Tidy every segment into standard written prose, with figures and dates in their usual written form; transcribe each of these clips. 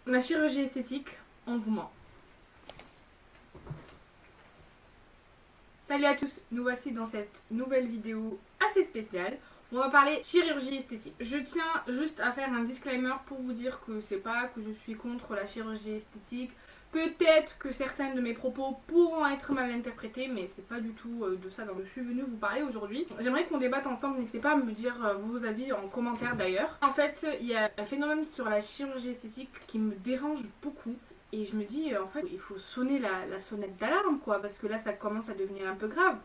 La chirurgie esthétique, on vous ment. Salut à tous, nous voici dans cette nouvelle vidéo assez spéciale. On va parler chirurgie esthétique. Je tiens juste à faire un disclaimer pour vous dire que c'est pas que je suis contre la chirurgie esthétique. Peut-être que certains de mes propos pourront être mal interprétés, mais c'est pas du tout de ça dont je suis venue vous parler aujourd'hui. J'aimerais qu'on débatte ensemble, n'hésitez pas à me dire vos avis en commentaire d'ailleurs. En fait, il y a un phénomène sur la chirurgie esthétique qui me dérange beaucoup. Et je me dis, en fait, il faut sonner la sonnette d'alarme, quoi, parce que là, ça commence à devenir un peu grave.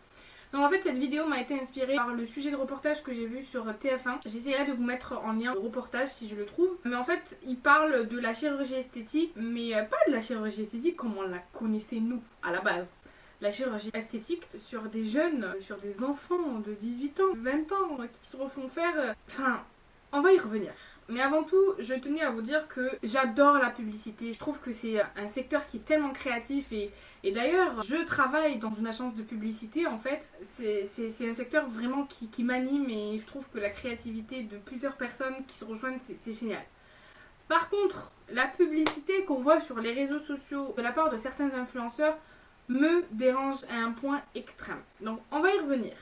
Donc en fait, cette vidéo m'a été inspirée par le sujet de reportage que j'ai vu sur TF1. J'essaierai de vous mettre en lien le reportage si je le trouve. Mais en fait, il parle de la chirurgie esthétique, mais pas de la chirurgie esthétique comme on la connaissait nous, à la base. La chirurgie esthétique sur des jeunes, sur des enfants de 18 ans, 20 ans, qui se refont faire... Enfin, on va y revenir. Mais avant tout, je tenais à vous dire que j'adore la publicité. Je trouve que c'est un secteur qui est tellement créatif et d'ailleurs, je travaille dans une agence de publicité en fait. C'est un secteur vraiment qui m'anime et je trouve que la créativité de plusieurs personnes qui se rejoignent, c'est génial. Par contre, la publicité qu'on voit sur les réseaux sociaux de la part de certains influenceurs me dérange à un point extrême. Donc on va y revenir.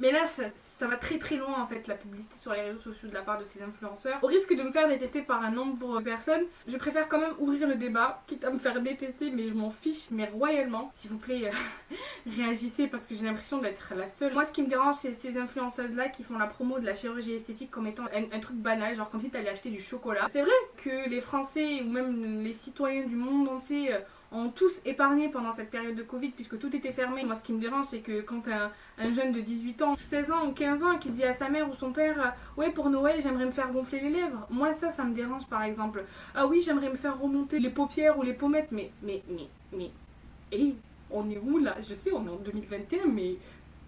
Mais là, ça va très très loin en fait, la publicité sur les réseaux sociaux de la part de ces influenceurs. Au risque de me faire détester par un nombre de personnes, je préfère quand même ouvrir le débat, quitte à me faire détester, mais je m'en fiche, mais royalement. S'il vous plaît, réagissez parce que j'ai l'impression d'être la seule. Moi, ce qui me dérange, c'est ces influenceuses-là qui font la promo de la chirurgie esthétique comme étant un truc banal, genre comme si t'allais acheter du chocolat. C'est vrai que les Français ou même les citoyens du monde entier ont tous épargné pendant cette période de Covid puisque tout était fermé. Moi, ce qui me dérange, c'est que quand un jeune de 18 ans, 16 ans ou 15 ans qui dit à sa mère ou son père ouais, pour Noël, j'aimerais me faire gonfler les lèvres. Moi, ça me dérange par exemple. Ah oui, j'aimerais me faire remonter les paupières ou les pommettes. Mais, hey, on est où là? Je sais, on est en 2021, mais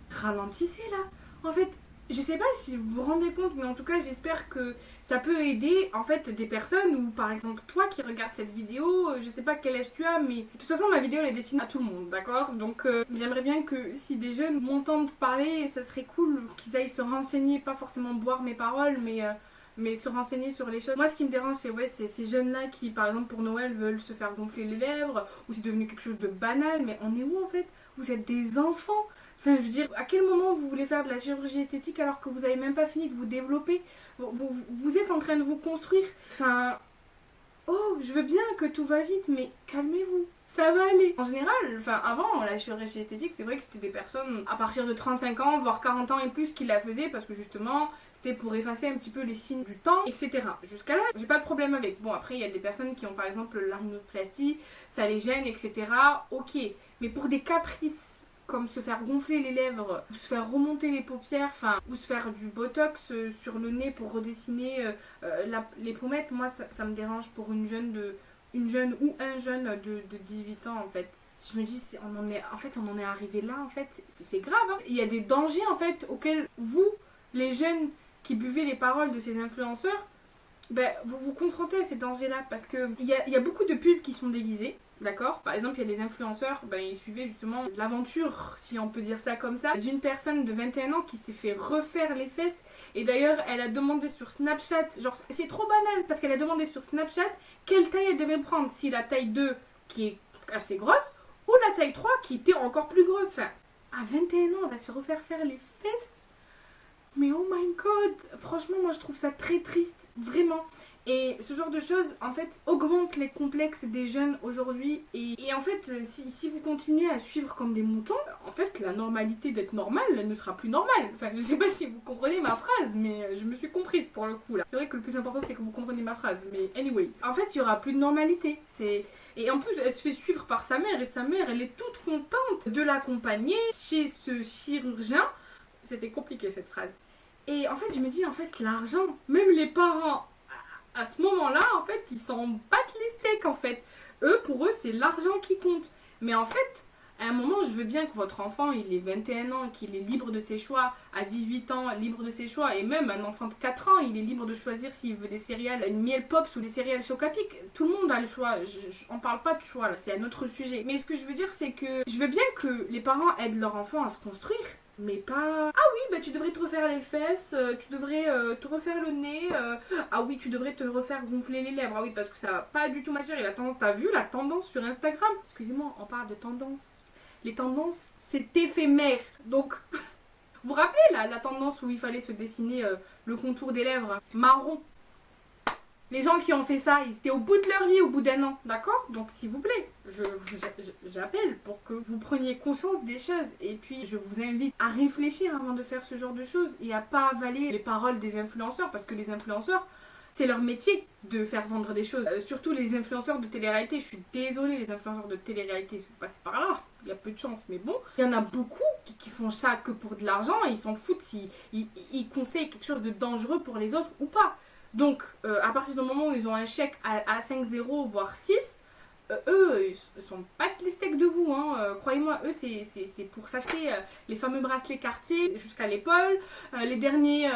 ralentissez là. En fait, je sais pas si vous vous rendez compte, mais en tout cas, j'espère que ça peut aider en fait des personnes ou par exemple toi qui regardes cette vidéo, je sais pas quel âge tu as, mais de toute façon ma vidéo elle est destinée à tout le monde, d'accord? Donc j'aimerais bien que si des jeunes m'entendent parler, ça serait cool qu'ils aillent se renseigner, pas forcément boire mes paroles, mais se renseigner sur les choses. Moi, ce qui me dérange, c'est ces jeunes-là qui, par exemple, pour Noël, veulent se faire gonfler les lèvres, ou c'est devenu quelque chose de banal, mais on est où en fait? Vous êtes des enfants. Enfin, je veux dire, à quel moment vous voulez faire de la chirurgie esthétique alors que vous n'avez même pas fini de vous développer? Vous êtes en train de vous construire. Enfin, oh, je veux bien que tout va vite, mais calmez-vous. Ça va aller. En général, enfin avant la chirurgie esthétique, c'est vrai que c'était des personnes à partir de 35 ans, voire 40 ans et plus qui la faisaient parce que justement, c'était pour effacer un petit peu les signes du temps, etc. Jusqu'à là, j'ai pas de problème avec. Bon, après, il y a des personnes qui ont par exemple la rhinoplastie, ça les gêne, etc. Ok, mais pour des caprices comme se faire gonfler les lèvres, ou se faire remonter les paupières, ou se faire du botox sur le nez pour redessiner les pommettes, moi ça me dérange pour une jeune ou un jeune de 18 ans en fait. Je me dis, on en est arrivé là en fait, c'est grave. Hein. Il y a des dangers en fait auxquels vous, les jeunes qui buvez les paroles de ces influenceurs, ben, vous vous confrontez à ces dangers-là parce qu'il y a beaucoup de pubs qui sont déguisées. D'accord? Par exemple, il y a des influenceurs, ils suivaient justement l'aventure, si on peut dire ça comme ça, d'une personne de 21 ans qui s'est fait refaire les fesses. Et d'ailleurs, elle a demandé sur Snapchat, genre c'est trop banal, parce qu'elle a demandé sur Snapchat quelle taille elle devait prendre. Si la taille 2 qui est assez grosse, ou la taille 3 qui était encore plus grosse. Enfin, à 21 ans, elle va se refaire faire les fesses. Mais oh my god, franchement, moi je trouve ça très triste, vraiment. Et ce genre de choses, en fait, augmente les complexes des jeunes aujourd'hui. Et en fait, si vous continuez à suivre comme des moutons, en fait, la normalité d'être normale, elle ne sera plus normale. Enfin, je sais pas si vous comprenez ma phrase, mais je me suis comprise pour le coup là. C'est vrai que le plus important, c'est que vous compreniez ma phrase. Mais anyway, en fait, il y aura plus de normalité. Et en plus, elle se fait suivre par sa mère. Et sa mère, elle est toute contente de l'accompagner chez ce chirurgien. C'était compliqué cette phrase. Et en fait, je me dis, en fait, l'argent, même les parents, à ce moment-là, en fait, ils s'en battent les steaks, en fait. Pour eux, c'est l'argent qui compte. Mais en fait, à un moment, je veux bien que votre enfant, il ait 21 ans, qu'il est libre de ses choix, à 18 ans, libre de ses choix, et même un enfant de 4 ans, il est libre de choisir s'il veut des céréales, une miel pops ou des céréales Chocapic. Tout le monde a le choix, on parle pas de choix, là, c'est un autre sujet. Mais ce que je veux dire, c'est que je veux bien que les parents aident leur enfant à se construire, Mais pas ah oui, bah tu devrais te refaire les fesses, tu devrais te refaire le nez, ah oui, tu devrais te refaire gonfler les lèvres. Ah oui, parce que ça va pas du tout marcher. Et la tendance, t'as vu la tendance sur Instagram? Excusez-moi, on parle de tendance. Les tendances, c'est éphémère. Donc, vous vous rappelez la tendance où il fallait se dessiner le contour des lèvres marron? Les gens qui ont fait ça, ils étaient au bout de leur vie, au bout d'un an, d'accord? Donc s'il vous plaît, j'appelle pour que vous preniez conscience des choses. Et puis je vous invite à réfléchir avant de faire ce genre de choses et à pas avaler les paroles des influenceurs, parce que les influenceurs, c'est leur métier de faire vendre des choses. Surtout les influenceurs de télé-réalité. Je suis désolée, les influenceurs de télé-réalité, ils sont passés par là. Il y a peu de chance, mais bon. Il y en a beaucoup qui font ça que pour de l'argent. Ils s'en foutent s'ils conseillent quelque chose de dangereux pour les autres ou pas. Donc, à partir du moment où ils ont un chèque à 5 0 voire 6, eux, ils sont pas les steaks de vous. Hein. Croyez-moi, eux, c'est pour s'acheter les fameux bracelets Cartier jusqu'à l'épaule, les derniers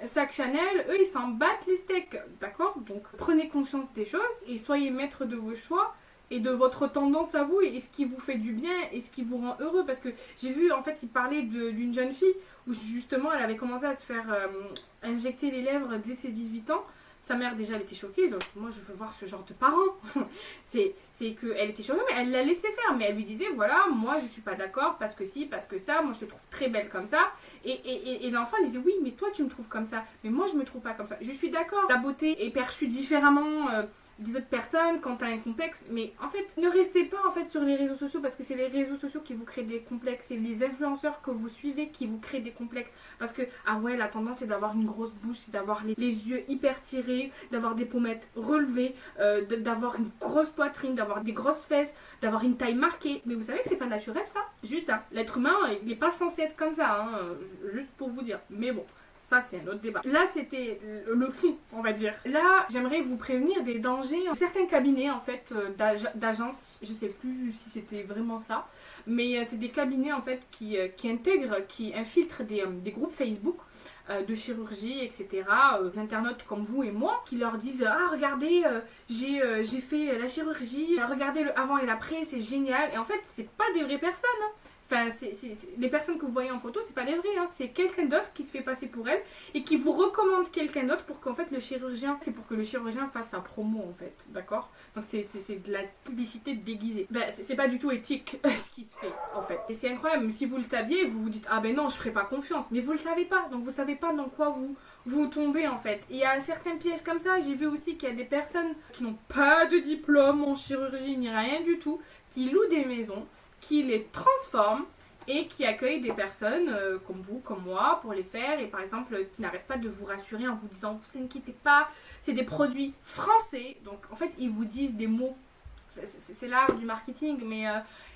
sacs Chanel. Eux, ils s'en battent les steaks. D'accord? Donc, prenez conscience des choses et soyez maître de vos choix et de votre tendance à vous et ce qui vous fait du bien et ce qui vous rend heureux. Parce que j'ai vu, en fait, il parlait d'une jeune fille où justement elle avait commencé à se faire injecter les lèvres dès ses 18 ans. Sa mère déjà elle était choquée, donc moi je veux voir ce genre de parents. c'est qu'elle était choquée, mais elle l'a laissé faire. Mais elle lui disait voilà, moi je suis pas d'accord parce que si, parce que ça, moi je te trouve très belle comme ça. Et l'enfant disait oui, mais toi tu me trouves comme ça, mais moi je me trouve pas comme ça. Je suis d'accord, la beauté est perçue différemment des autres personnes quand tu as un complexe, mais en fait ne restez pas en fait sur les réseaux sociaux parce que c'est les réseaux sociaux qui vous créent des complexes, c'est les influenceurs que vous suivez qui vous créent des complexes parce que ah ouais, la tendance c'est d'avoir une grosse bouche, c'est d'avoir les yeux hyper tirés, d'avoir des pommettes relevées, d'avoir une grosse poitrine, d'avoir des grosses fesses, d'avoir une taille marquée, mais vous savez que c'est pas naturel ça, juste hein, l'être humain il est pas censé être comme ça hein, juste pour vous dire, mais bon. Ça, c'est un autre débat. Là, c'était le fond, on va dire. Là, j'aimerais vous prévenir des dangers. Certains cabinets, en fait, d'agences, je sais plus si c'était vraiment ça, mais c'est des cabinets, en fait, qui intègrent, qui infiltrent des groupes Facebook de chirurgie, etc. Des internautes comme vous et moi qui leur disent ah regardez j'ai fait la chirurgie, regardez le avant et l'après, c'est génial. Et en fait, c'est pas des vraies personnes. Hein. Enfin, les personnes que vous voyez en photo, c'est pas des vraies, hein. C'est quelqu'un d'autre qui se fait passer pour elle et qui vous recommande quelqu'un d'autre pour qu'en fait le chirurgien, c'est pour que le chirurgien fasse sa promo en fait, d'accord? Donc c'est de la publicité déguisée. Ben, c'est pas du tout éthique ce qui se fait en fait. Et c'est incroyable, si vous le saviez, vous vous dites ah ben non, je ferai pas confiance, mais vous le savez pas, donc vous savez pas dans quoi vous tombez en fait. Et il y a certains pièges comme ça, j'ai vu aussi qu'il y a des personnes qui n'ont pas de diplôme en chirurgie ni rien du tout, qui louent des maisons, qui les transforme et qui accueille des personnes comme vous, comme moi, pour les faire et par exemple qui n'arrêtent pas de vous rassurer en vous disant vous inquiétez pas, c'est des produits français. Donc en fait ils vous disent des mots, c'est l'art du marketing, mais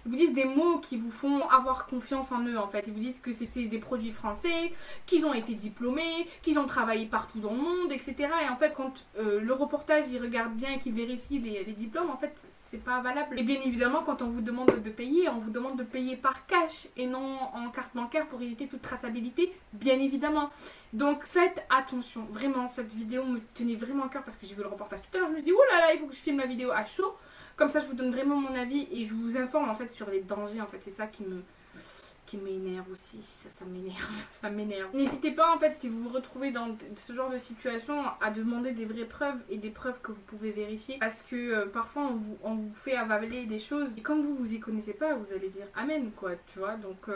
ils vous disent des mots qui vous font avoir confiance en eux en fait. Ils vous disent que c'est des produits français, qu'ils ont été diplômés, qu'ils ont travaillé partout dans le monde, etc. Et en fait quand le reportage il regarde bien et qu'il vérifie les diplômes, en fait c'est pas valable. Et bien évidemment quand on vous demande de payer, on vous demande de payer par cash et non en carte bancaire pour éviter toute traçabilité, bien évidemment. Donc faites attention, vraiment cette vidéo me tenait vraiment à cœur parce que j'ai vu le reportage tout à l'heure, je me suis dit oh là là il faut que je filme la vidéo à chaud. Comme ça, je vous donne vraiment mon avis et je vous informe en fait sur les dangers. En fait, c'est ça qui m'énerve aussi. Ça m'énerve, ça m'énerve. N'hésitez pas en fait, si vous vous retrouvez dans ce genre de situation, à demander des vraies preuves et des preuves que vous pouvez vérifier. Parce que parfois, on vous fait avaler des choses et comme vous y connaissez pas, vous allez dire amen quoi, tu vois. Donc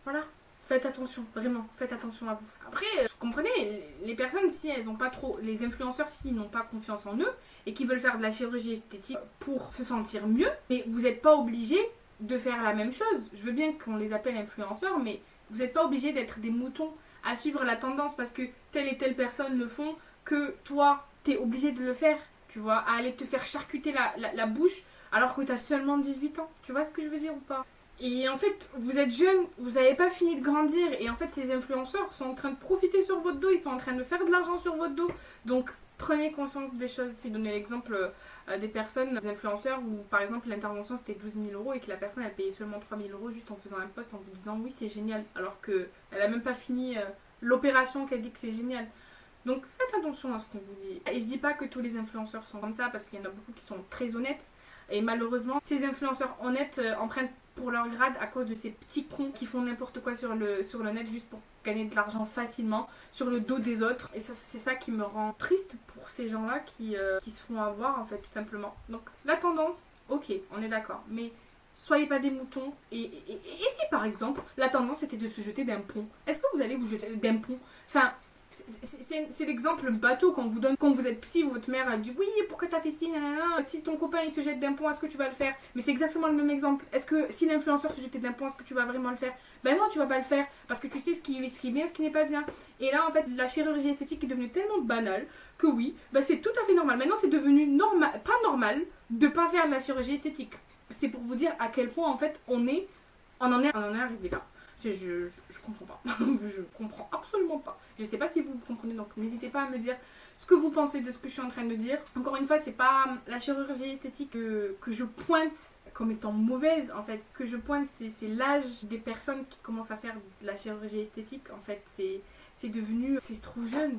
voilà. Faites attention, vraiment, faites attention à vous. Après, vous comprenez, les personnes, si elles n'ont pas trop, les influenceurs, s'ils n'ont pas confiance en eux et qui veulent faire de la chirurgie esthétique pour se sentir mieux, mais vous n'êtes pas obligé de faire la même chose. Je veux bien qu'on les appelle influenceurs, mais vous n'êtes pas obligé d'être des moutons à suivre la tendance parce que telle et telle personne le font, que toi, t'es obligé de le faire, tu vois, à aller te faire charcuter la bouche alors que t'as seulement 18 ans. Tu vois ce que je veux dire ou pas ? Et en fait, vous êtes jeune, vous n'avez pas fini de grandir et en fait ces influenceurs sont en train de profiter sur votre dos, ils sont en train de faire de l'argent sur votre dos. Donc prenez conscience des choses. J'ai donné l'exemple des personnes, des influenceurs où par exemple l'intervention c'était 12 000 € et que la personne elle payait seulement 3 000 € juste en faisant un post en vous disant oui c'est génial alors qu'elle n'a même pas fini l'opération qu'elle dit que c'est génial. Donc faites attention à ce qu'on vous dit. Et je dis pas que tous les influenceurs sont comme ça parce qu'il y en a beaucoup qui sont très honnêtes. Et malheureusement, ces influenceurs honnêtes en prennent pour leur grade à cause de ces petits cons qui font n'importe quoi sur le net juste pour gagner de l'argent facilement sur le dos des autres. Et ça, c'est ça qui me rend triste pour ces gens-là qui se font avoir en fait tout simplement. Donc la tendance, ok, on est d'accord, mais soyez pas des moutons. Et si par exemple la tendance était de se jeter d'un pont, est-ce que vous allez vous jeter d'un pont? Enfin, c'est l'exemple bateau qu'on vous donne quand vous êtes petit, votre mère dit oui, pourquoi t'as fait ci, nanana. Si ton copain il se jette d'un pont, est-ce que tu vas le faire? Mais c'est exactement le même exemple. Est-ce que si l'influenceur se jetait d'un pont, est-ce que tu vas vraiment le faire? Ben non, tu vas pas le faire parce que tu sais ce qui est bien, ce qui n'est pas bien. Et là en fait la chirurgie esthétique est devenue tellement banale que oui, ben c'est tout à fait normal. Maintenant c'est devenu normal, pas normal de pas faire de la chirurgie esthétique. C'est pour vous dire à quel point en fait on en est arrivé là. Je comprends pas. Je comprends absolument pas. Je sais pas si vous comprenez, donc n'hésitez pas à me dire ce que vous pensez de ce que je suis en train de dire. Encore une fois, c'est pas la chirurgie esthétique que je pointe comme étant mauvaise. En fait, ce que je pointe, c'est l'âge des personnes qui commencent à faire de la chirurgie esthétique. En fait, c'est devenu... C'est trop jeune.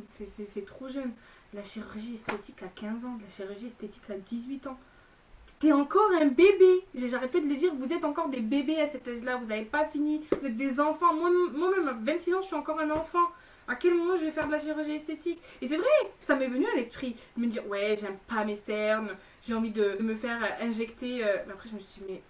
C'est trop jeune. La chirurgie esthétique à 15 ans, la chirurgie esthétique à 18 ans. T'es encore un bébé. J'arrête pas de le dire, vous êtes encore des bébés à cet âge-là. Vous n'avez pas fini. Vous êtes des enfants. Moi-même, à 26 ans, je suis encore un enfant. À quel moment je vais faire de la chirurgie esthétique? Et c'est vrai, ça m'est venu à l'esprit de me dire, ouais, j'aime pas mes cernes. J'ai envie de me faire injecter. Mais après, je me suis dit, mais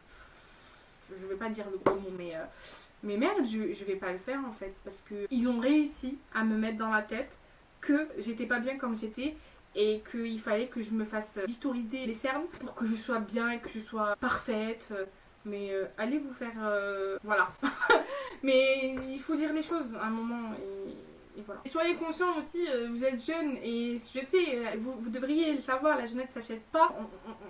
je vais pas dire le gros mot, mais merde, je vais pas le faire en fait. Parce qu'ils ont réussi à me mettre dans la tête que j'étais pas bien comme j'étais. Et qu'il fallait que je me fasse bistouriser les cernes pour que je sois bien et que je sois parfaite. Mais allez vous faire... voilà. Mais il faut dire les choses à un moment et voilà. Et soyez conscients aussi, vous êtes jeunes et je sais, vous devriez le savoir, la jeunesse ne s'achète pas.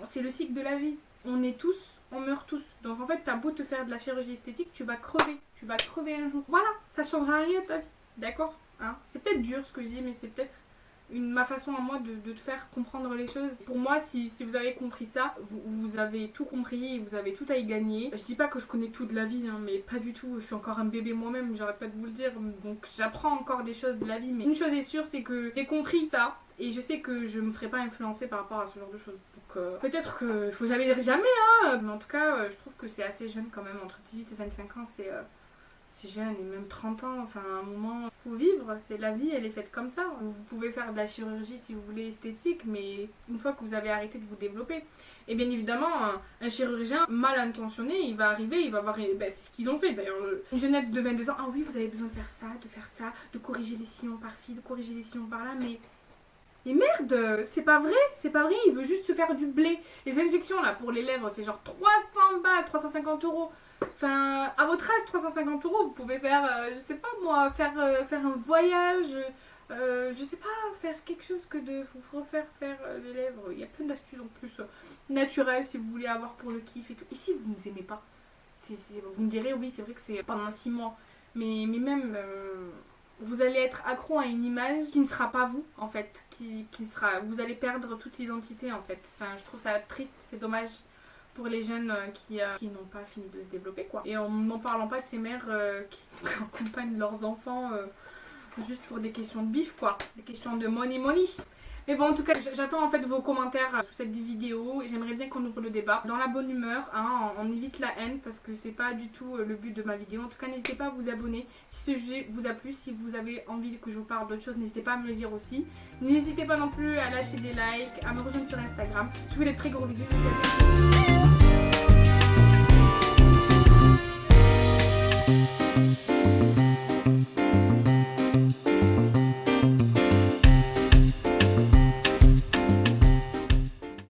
C'est le cycle de la vie. On est tous, on meurt tous. Donc en fait, t'as beau te faire de la chirurgie esthétique, tu vas crever. Tu vas crever un jour. Voilà, ça changera rien à ta vie. D'accord, hein? C'est peut-être dur ce que je dis, mais c'est peut-être... ma façon à moi de te faire comprendre les choses. Pour moi, si vous avez compris ça, vous avez tout compris et vous avez tout à y gagner. Je dis pas que je connais tout de la vie, hein, mais pas du tout. Je suis encore un bébé moi-même, j'arrête pas de vous le dire. Donc j'apprends encore des choses de la vie. Mais une chose est sûre, c'est que j'ai compris ça. Et je sais que je me ferai pas influencer par rapport à ce genre de choses. Donc peut-être qu'il faut jamais dire jamais, hein. Mais en tout cas, je trouve que c'est assez jeune quand même. Entre 18 et 25 ans, c'est jeune, et même 30 ans, enfin à un moment, il faut vivre, c'est la vie, elle est faite comme ça. Vous pouvez faire de la chirurgie si vous voulez esthétique, mais une fois que vous avez arrêté de vous développer. Et bien évidemment, un chirurgien mal intentionné, il va arriver, il va voir, c'est ce qu'ils ont fait d'ailleurs. Une jeunette de 22 ans, ah oui, vous avez besoin de faire ça, de corriger les sillons par-ci, de corriger les sillons par-là, mais merde, c'est pas vrai, il veut juste se faire du blé. Les injections là pour les lèvres, c'est genre 300 balles, 350 €. Enfin, à votre âge, 350 €, vous pouvez faire, je sais pas moi, faire un voyage, je sais pas, faire quelque chose que de vous refaire faire les lèvres. Il y a plein d'astuces en plus naturelles si vous voulez avoir pour le kiff et tout. Et si vous ne aimez pas, vous me direz, oui, c'est vrai que c'est pendant 6 mois, mais même... vous allez être accro à une image qui ne sera pas vous en fait, vous allez perdre toute l'identité en fait. Enfin, je trouve ça triste, c'est dommage pour les jeunes qui n'ont pas fini de se développer quoi. Et en n'en parlant pas de ces mères qui accompagnent leurs enfants juste pour des questions de bif quoi, des questions de money. Mais bon, en tout cas, j'attends en fait vos commentaires sous cette vidéo. J'aimerais bien qu'on ouvre le débat dans la bonne humeur, hein, on évite la haine parce que c'est pas du tout le but de ma vidéo. En tout cas, n'hésitez pas à vous abonner si ce sujet vous a plu. Si vous avez envie que je vous parle d'autres choses, n'hésitez pas à me le dire aussi. N'hésitez pas non plus à lâcher des likes, à me rejoindre sur Instagram. Je vous fais des très gros bisous.